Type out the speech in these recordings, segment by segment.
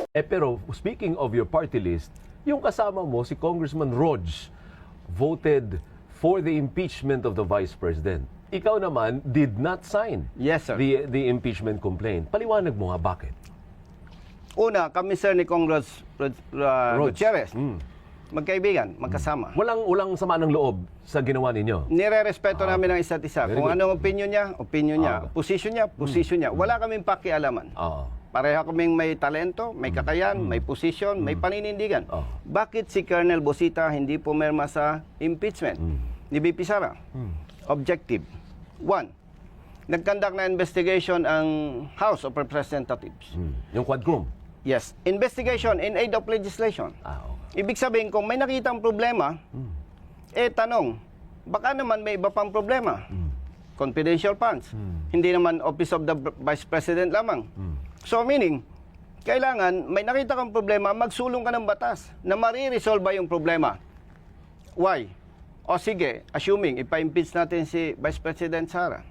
Pero speaking of your party list, yung kasama mo, si Congressman Rog, voted for the impeachment of the Vice President. Ikaw naman did not sign Yes, sir. the impeachment complaint. Paliwanag mo nga bakit? Una, kami sir ni Congress Gutierrez, magkaibigan, magkasama. Walang sama ng loob sa ginawa ninyo. Nire-respeto namin ang isa't isa. Very Kung good. anong opinion niya, position niya. Wala kaming pakialaman. Oo. Pareha kaming may talento, may kakayan, may posisyon, may paninindigan. Oh. Bakit si Colonel Bosita hindi pumirma sa impeachment ni VP Sara? Objective. One, nagkandak na investigation ang House of Representatives. Yung Quadcom. Yes, investigation in aid of legislation. Okay. Ibig sabihin, kung may nakitang problema, tanong, baka naman may iba pang problema. Confidential funds. Hindi naman Office of the Vice President lamang. So meaning, kailangan may nakita kang problema, magsulong ka ng batas na mariresolve yung problema. Why? O sige, assuming ipa-impeach natin si Vice President Sara,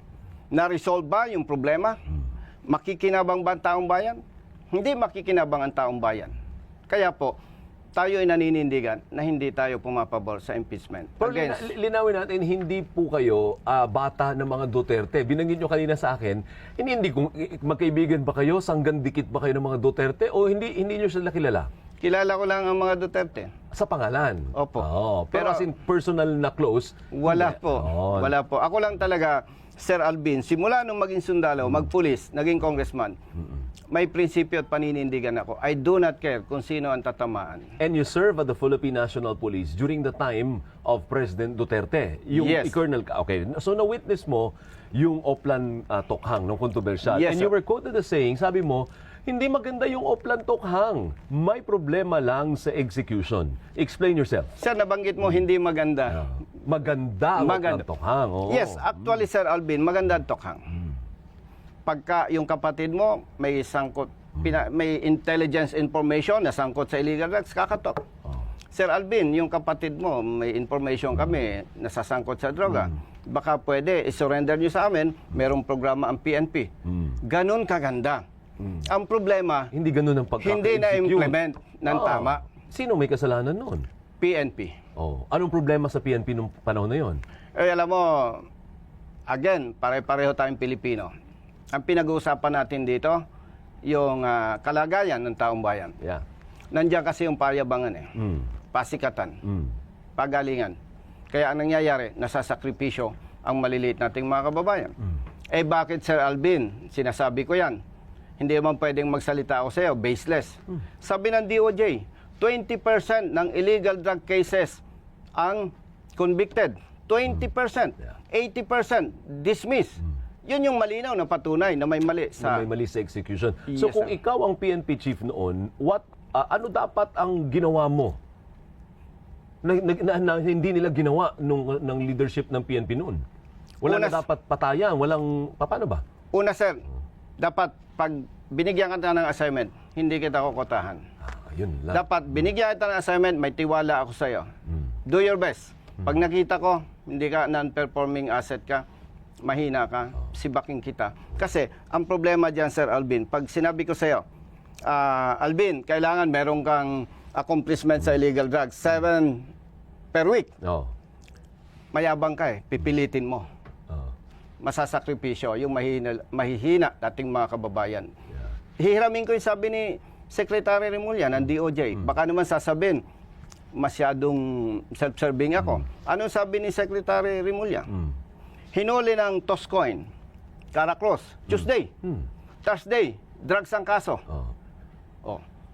na-resolve ba yung problema? Makikinabang ba ang taong bayan? Hindi makikinabang ang taong bayan. Kaya po, tayo ay naninindigan na hindi tayo pumapabor sa impeachment. Pero linawin natin, hindi po kayo bata ng mga Duterte. Binanggit nyo kanina sa akin, hindi kung magkaibigan ba kayo, sanggandikit ba kayo ng mga Duterte, o hindi nyo sila kilala? Kilala ko lang ang mga Duterte. Sa pangalan? Opo. Pero as in personal na close? Wala hindi. po. Oh. Wala po. Ako lang talaga, Sir Alvin, simula nung maging sundalo, magpulis, naging congressman, may prinsipyo at paninindigan ako. I do not care kung sino ang tatamaan. And you serve at the Philippine National Police during the time of President Duterte. Yung Yes. Colonel, okay. So na-witness mo yung Oplan Tokhang, nung kontrobersyal. Yes, and sir. you were quoted as saying, sabi mo, hindi maganda yung Oplan Tokhang. May problema lang sa execution. Explain yourself. Sir, nabanggit mo hindi maganda. Maganda ang Oplan Tokhang. Oo. Yes, actually, Sir Alvin, maganda ang Tokhang. Pagka yung kapatid mo may sangkot, may intelligence information na sangkot sa illegal drugs, kakatok. Sir Alvin, yung kapatid mo, may information kami nasasangkot sa droga. Baka pwede, i-surrender nyo sa amin, merong programa ang PNP. Ganon kaganda. Ang problema, Hindi ganun ang pagkaka-execute. hindi na-implement ng Oo. tama. Sino may kasalanan noon? PNP. Oh. Anong problema sa PNP nung panahon na yon? Alam mo, again, pare-pareho tayong Pilipino. Ang pinag-uusapan natin dito, yung kalagayan ng taong bayan. Yeah. Nandiyan kasi yung payabangan pasikatan, pagalingan. Kaya ang nangyayari, nasasakripisyo ang maliliit nating mga kababayan. Bakit Sir Alvin, sinasabi ko yan, hindi man pwedeng magsalita ako sa iyo, baseless. Sabi ng DOJ, 20% ng illegal drug cases ang convicted. 20%, 80% dismissed. Yun yung malinaw na patunay na may mali sa... Na may mali sa execution. Yes, So kung sir. ikaw ang PNP chief noon, ano dapat ang ginawa mo? Na hindi nila ginawa ng leadership ng PNP noon. Wala na dapat patayan, paano ba? Una sir, dapat pag binigyan ka ng assignment, hindi kita kukotahan. Yun lang. Dapat binigyan kita ng assignment, may tiwala ako sa iyo. Do your best. Pag nakita ko, hindi ka non-performing asset ka, mahina ka, sibaking kita. Kasi ang problema diyan Sir Alvin, pag sinabi ko sa iyo, Alvin, kailangan meron kang accomplishment sa illegal drugs, 7 per week. Oh. Mayabang ka pipilitin mo. Masasakripisyo yung mahihina dating mga kababayan. Hihiramin ko yung sabi ni Secretary Remulla ng DOJ. Baka naman sasabihin, masyadong self-serving ako. Ano sabi ni Secretary Remulla? Hinuli ng Toscoin, Caracross, Tuesday, Thursday, drugs ang kaso.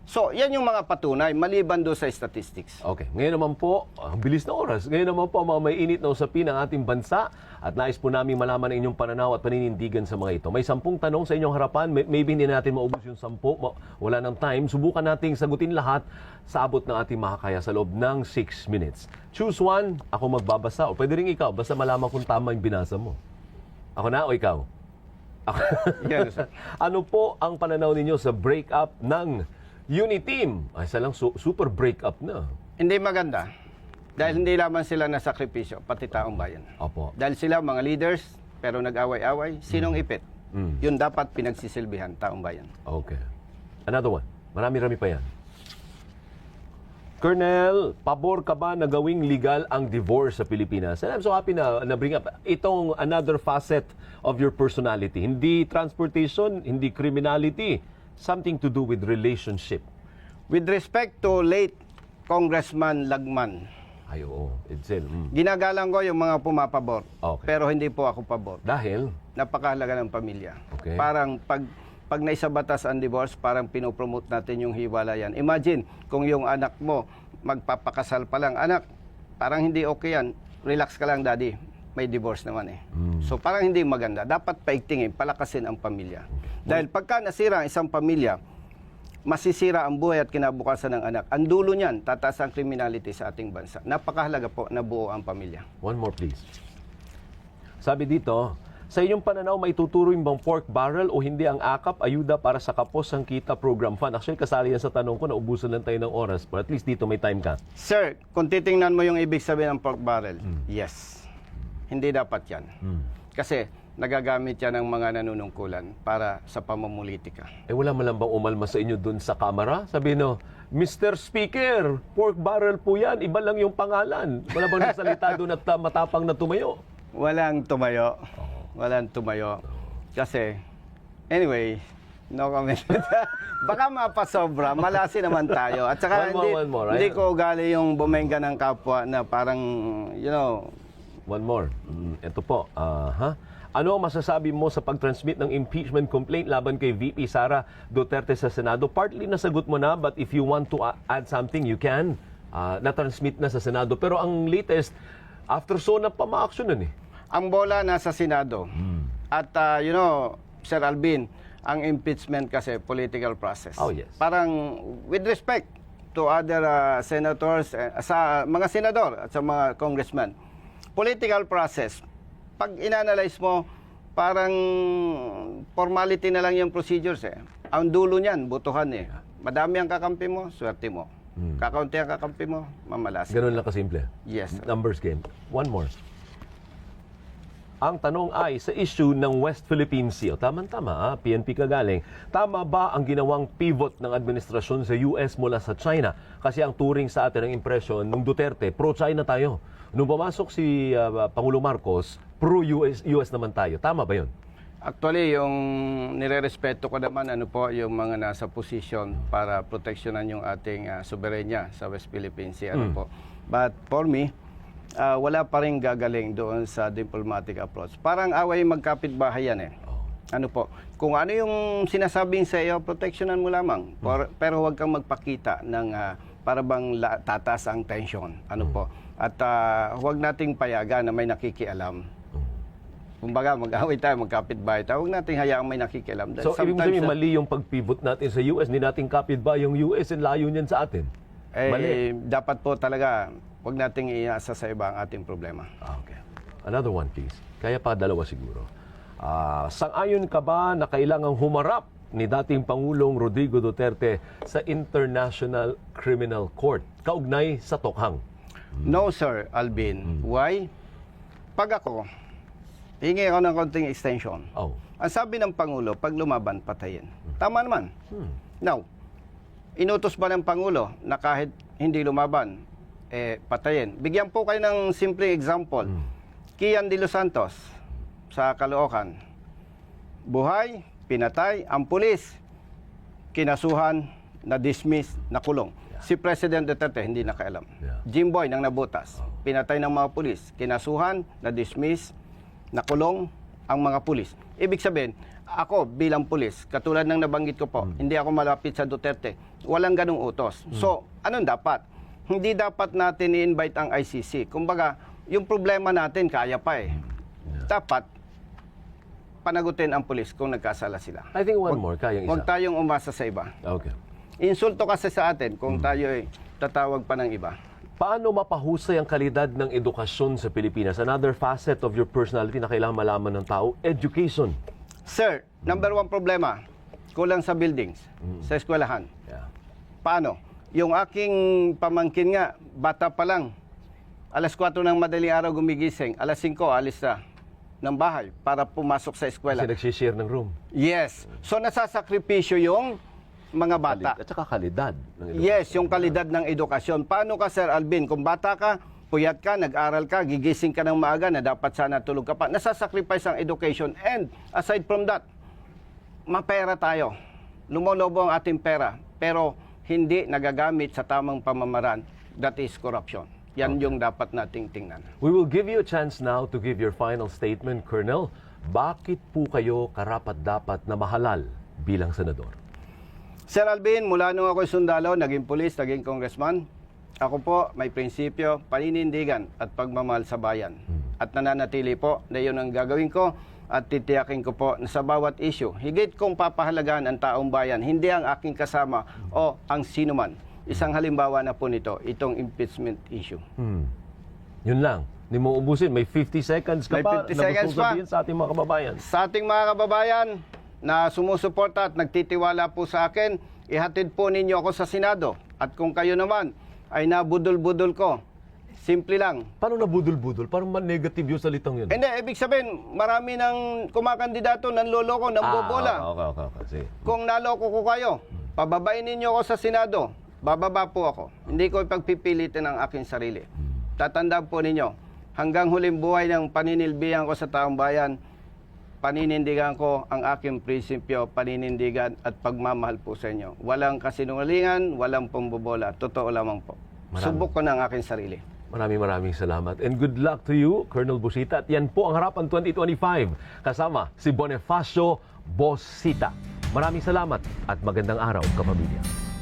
So, yan yung mga patunay, maliban doon sa statistics. Okay. Ngayon naman po, ang bilis na oras. Ngayon naman po, mga may init na usapin ng ating bansa at nais po namin malaman ang inyong pananaw at paninindigan sa mga ito. May 10 tanong sa inyong harapan. Maybe hindi natin maubos yung 10. Wala ng time. Subukan nating sagutin lahat sa abot ng ating makakaya sa loob ng 6 minutes. Choose one. Ako magbabasa o pwede rin ikaw. Basta malaman kung tama yung binasa mo. Ako na o ikaw? Yan, sir. Ano po ang pananaw ninyo sa breakup ng Uniteam? Ay, isa lang super breakup na. Hindi maganda. Dahil hindi lamang sila nasakripisyo, pati taong bayan. Opo. Dahil sila mga leaders, pero nag-away-away, sinong ipit? Yun dapat pinagsisilbihan, taong bayan. Okay. Another one. Marami-rami pa yan. Colonel, pabor ka ba na gawing legal ang divorce sa Pilipinas? And I'm so happy na bring up itong another facet of your personality. Hindi transportation, hindi criminality. Something to do with relationship. With respect to late Congressman Lagman, Ay, oo. Edsel. ginagalang ko yung mga pumapabor. Okay. Pero hindi po ako pabor. Dahil? Napakahalaga ng pamilya. Okay. Parang pag naisabatas ang divorce, parang pinopromote natin yung hiwalayan. Imagine, kung yung anak mo, magpapakasal pa lang, anak, parang hindi okay yan. Relax ka lang, daddy. May divorce naman eh. So parang hindi maganda. Dapat paigtingin, palakasin ang pamilya. Dahil pagka nasira ang isang pamilya, masisira ang buhay at kinabukasan ng anak. Ang dulo niyan, tataas ang criminality sa ating bansa. Napakahalaga po na buo ang pamilya. One more, please. Sabi dito, sa inyong pananaw, may tuturing bang pork barrel o hindi ang AKAP ayuda para sa Kapos ang Kita Program Fund? Actually, kasali yan sa tanong ko, naubusan lang tayo ng oras, but at least dito may time ka. Sir, kung titingnan mo yung ibig sabihin ng pork barrel, yes. Hindi dapat yan. Kasi nagagamit yan ng mga nanunungkulan para sa pamumulitika. Eh wala man lang bang umalma sa inyo dun sa kamera? Sabi no, Mr. Speaker, pork barrel po yan, iba lang yung pangalan. Wala bang nagsalita doon at matapang na tumayo? Walang tumayo. Walang tumayo. Kasi, anyway, no comment. Baka mapasobra, malasi naman tayo. At saka One more, right? hindi ko ugali yung bumengga ng kapwa na parang, you know, One more. Ito po. Ano ang masasabi mo sa pag-transmit ng impeachment complaint laban kay VP Sara Duterte sa Senado? Partly nasagot mo na, but if you want to add something, you can. Na-transmit na sa Senado. Pero ang latest, after SONA pa ma-action nun eh. ang bola nasa Senado. At, you know, Sir Alvin, ang impeachment kasi political process. Oh, yes. Parang, with respect to other senators, sa mga senador at sa mga congressmen, political process, pag inanalyze mo, parang formality na lang yung procedures eh. Ang dulo niyan, butuhan eh. Madami ang kakampi mo, swerte mo. Kakaunti ang kakampi mo, mamalas. Ganun lang kasimple. Yes, sir. Numbers game. One more. Ang tanong ay sa issue ng West Philippine Sea. O, tama-tama, PNP kagaling. Tama ba ang ginawang pivot ng administrasyon sa US mula sa China? Kasi ang turing sa atin ng impression nung Duterte, pro-China tayo. Nung pumasok si Pangulo Marcos, pro-US naman tayo. Tama ba yun? Actually, yung nire-respeto ko naman, ano po, yung mga nasa posisyon para proteksyonan yung ating soberenya sa West Philippine Sea. Ano po. But for me, wala pa rin gagaling doon sa diplomatic approach. Parang away magkapitbahay yan eh. Ano po, kung ano yung sinasabing sa iyo, proteksyonan mo lamang. Pero huwag kang magpakita ng para bang tataas ang tension. Ano po. At huwag nating payagan na may nakikialam. Kumbaga, mag-away tayo, magkapitbahay tayo. Huwag nating hayaang may nakikialam. So, ibig sabihin, mali yung pag-pivot natin sa US. Hindi natin kapitbahay yung US and layo niyan sa atin. Mali. Dapat po talaga, huwag nating iasa sa iba ang ating problema. Okay. Another one, please. Kaya pa dalawa siguro. Sang-ayon ka ba na kailangang humarap ni dating Pangulong Rodrigo Duterte sa International Criminal Court kaugnay sa Tokhang? No, Sir Alvin. Why? Pag ako, hingi ako ng konting extension. Oh. Ang sabi ng Pangulo, pag lumaban, patayin. Tama naman. Now, inutos ba ng Pangulo na kahit hindi lumaban, patayin? Bigyan po kayo ng simple example. Kian de los Santos sa Caloocan. Buhay, pinatay, ang pulis, kinasuhan, na-dismiss, nakulong. Si President Duterte hindi nakaalam. Jimboy nang nabutas, pinatay ng mga pulis, kinasuhan, na-dismiss, nakulong ang mga pulis. Ibig sabihin, ako bilang pulis, katulad ng nabanggit ko po, hindi ako malapit sa Duterte. Walang ganung utos. So, anong dapat? Hindi dapat natin i-invite ang ICC. Kumbaga, yung problema natin, kaya pa eh. Dapat, panagutin ang pulis kung nagkasala sila. I think one more, kayang isa. Huwag tayong umasa sa iba. Okay. Insulto kasi sa atin kung tayo ay tatawag pa ng iba. Paano mapahusay ang kalidad ng edukasyon sa Pilipinas? Another facet of your personality na kailangan malaman ng tao, education. Sir, number one problema, kulang sa buildings, sa eskwelahan. Yeah. Paano? Yung aking pamangkin nga, bata pa lang, alas 4 ng madaling araw gumigising, alas 5 alis na ng bahay para pumasok sa eskwela. Kasi nagsishare ng room. Yes. So nasasakripisyo yung mga bata. At saka kalidad ng edukasyon. Yes, yung kalidad ng edukasyon. Paano ka, Sir Alvin? Kung bata ka, puyat ka, nag-aral ka, gigising ka ng maaga na dapat sana tulog ka pa. Nasasacrifice ang education. And aside from that, mapera tayo. Lumolobo ang ating pera. Pero hindi nagagamit sa tamang pamamaraan. That is corruption. Yan yung dapat nating tingnan. We will give you a chance now to give your final statement, Colonel. Bakit po kayo karapat-dapat na mahalal bilang senador? Sir Alvin, mula nung ako'y sundalo, naging pulis, naging congressman, ako po may prinsipyo, paninindigan at pagmamahal sa bayan. At nananatili po na yun ang gagawin ko at titiyakin ko po na sa bawat issue, higit kong papahalagaan ang taong bayan, hindi ang aking kasama o ang sinuman. Isang halimbawa na po nito, itong impeachment issue. Yun lang. Hindi mo ubusin. May 50 seconds ka May pa 50 na seconds gusto pa. sabihin sa ating mga kababayan. Sa ating mga kababayan na sumusuporta at nagtitiwala po sa akin, ihatid po ninyo ako sa Senado. At kung kayo naman ay nabudol-budol ko, simple lang. Paano na budol-budol? Parang man-negative yung salitang yun. Hindi, ibig sabihin, marami ng kumakandidato, nanloloko, nambobola. Okay. Sige. Kung naloko ko kayo, pababain ninyo ako sa Senado, bababa po ako. Hindi ko ipagpipilitin ang aking sarili. Tatandaan po ninyo, hanggang huling buhay ng paninilbihan ko sa taong bayan, paninindigan ko ang aking prinsipyo, paninindigan at pagmamahal po sa inyo. Walang kasinungalingan, walang pambobola. Totoo lamang po. Subok ko na ang aking sarili. Maraming salamat. And good luck to you, Colonel Busita. At yan po ang Harapan 2025. Kasama si Bonifacio Bosita. Maraming salamat at magandang araw, kapamilya.